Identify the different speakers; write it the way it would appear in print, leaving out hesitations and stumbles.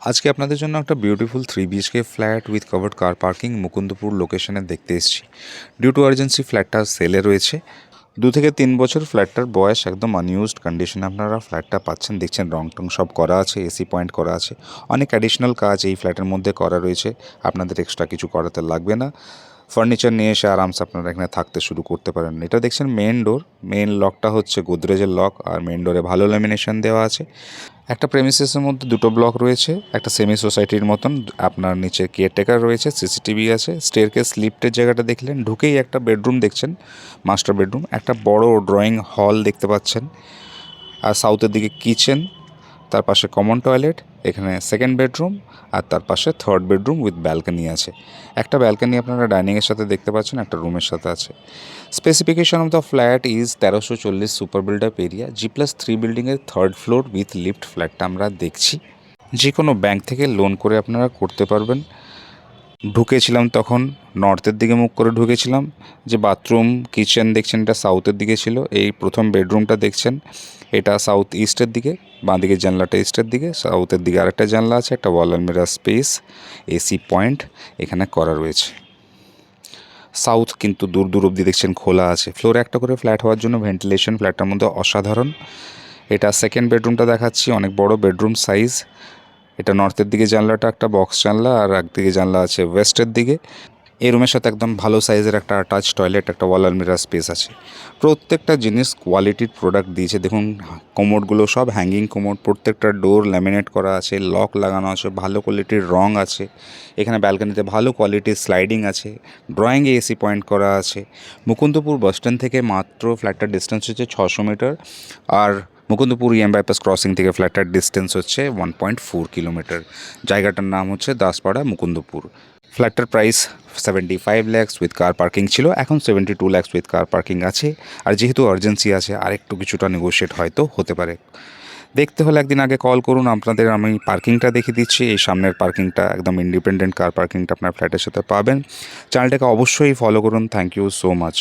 Speaker 1: আজকে আপনাদের জন্য একটা beautiful 3 BHK flat with covered car parking Mukundapur লোকেশনে দেখতে এসেছি। ডিউ টু আর্জেন্সি ফ্ল্যাটটা সেলে রয়েছে। 2 থেকে 3 বছর ফ্ল্যাটটার বয়স, একদম আনইউজড কন্ডিশনে আপনারা ফ্ল্যাটটা পাচ্ছেন। দেখছেন রং টং সব করা আছে, এসি পয়েন্ট করা আছে, অনেক অ্যাডিশনাল কাজ এই ফ্ল্যাটের মধ্যে করা রয়েছে। আপনাদের এক্সট্রা কিছু করাতে লাগবে না। ফার্নিচার নিয়ে এসে আরামসে আপনারা এখানে থাকতে শুরু করতে পারেন। এটা দেখছেন মেন ডোর, মেন লকটা হচ্ছে গোদরেজের লক, আর মেন ডোরে ভালো ল্যামিনেশন দেওয়া আছে। একটা প্রেমিসেসের মধ্যে 2টো ব্লক রয়েছে, একটা সেমি সোসাইটির মতন। আপনার নিচে কেয়ারটেকার রয়েছে, সিসিটিভি আছে। স্টেয়ারকেস লিফটের জায়গাটা দেখলেন, ঢুকেই একটা বেডরুম দেখছেন, মাস্টার বেডরুম। একটা বড় ড্রয়িং হল দেখতে পাচ্ছেন, আর সাউথের দিকে কিচেন, তার পাশে কমন টয়লেট, এখানে সেকেন্ড বেডরুম, আর তার পাশে থার্ড বেডরুম উইথ ব্যালকনি আছে। একটা ব্যালকনি আপনারা ডাইনিংয়ের সাথে দেখতে পাচ্ছেন, একটা রুমের সাথে আছে। Specification of the flat is 1340 super build up area, G+3 বিল্ডিংয়ের থার্ড ফ্লোর উইথ লিফট ফ্ল্যাটটা আমরা দেখছি। যে কোনো ব্যাংক থেকে লোন করে আপনারা করতে পারবেন। ঢুকেছিলাম তখন নর্থের দিকে মুখ করে ঢুকেছিলাম। যে বাথরুম কিচেন দেখছেন, এটা সাউথের দিকে ছিল। এই প্রথম বেডরুমটা দেখছেন, এটা সাউথ ইস্টের দিকে, বাঁদিকে জানলাটা ইস্টের দিকে, সাউথের দিকে আরেকটা জানলা আছে, একটা ওয়াল আলমিরা স্পেস, এসি পয়েন্ট এখানে করা রয়েছে। সাউথ কিন্তু দূর দূর অবধি দেখছেন খোলা আছে। ফ্লোরে একটা করে ফ্ল্যাট হওয়ার জন্য ভেন্টিলেশন ফ্ল্যাটটার মধ্যে অসাধারণ। এটা সেকেন্ড বেডরুমটা দেখাচ্ছি, অনেক বড় বেডরুম সাইজ। এটা নর্থের দিকে জানলাটা একটা বক্স জানলা, আর একদিকে জানলা আছে ওয়েস্টের দিকে। এই রুমের সাথে একদম ভালো সাইজের একটা অ্যাটাচ টয়লেট, একটা ওয়াল আলমিরা স্পেস আছে। প্রত্যেকটা জিনিস কোয়ালিটির প্রোডাক্ট দিয়েছে। দেখুন কোমোডগুলো সব হ্যাঙ্গিং কোমোড, প্রত্যেকটা ডোর ল্যামিনেট করা আছে, লক লাগানো আছে, ভালো কোয়ালিটির রং আছে। এখানে ব্যালকনিতে ভালো কোয়ালিটির স্লাইডিং আছে, ড্রয়িংয়ে এসি পয়েন্ট করা আছে। মুকুন্দপুর বাসস্ট্যান্ড থেকে মাত্র ফ্ল্যাটটার ডিস্টেন্স হচ্ছে 600 মিটার, আর মুকুন্দপুর EM বাইপাস ক্রসিং থেকে ফ্ল্যাটটার ডিস্টেন্স হচ্ছে 1.4 কিলোমিটার। জায়গাটার নাম হচ্ছে দাসপাড়া, মুকুন্দপুর। ফ্ল্যাটটার price 75 lakhs with car parking ছিল, এখন 72 lakhs উইথ কার পার্কিং আছে। আর যেহেতু আর্জেন্সি আছে, আরেকটু কিছুটা নেগোশিয়েট হয়তো হতে পারে। দেখতে হলে একদিন আগে কল করুন, আপনাদের আমি পার্কিংটা দেখিয়ে দিচ্ছি। এই সামনের পার্কিংটা একদম ইন্ডিপেন্ডেন্ট কার পার্কিংটা আপনার ফ্ল্যাটের সাথে পাবেন। চ্যানেলটাকে অবশ্যই ফলো করুন। Thank you so much.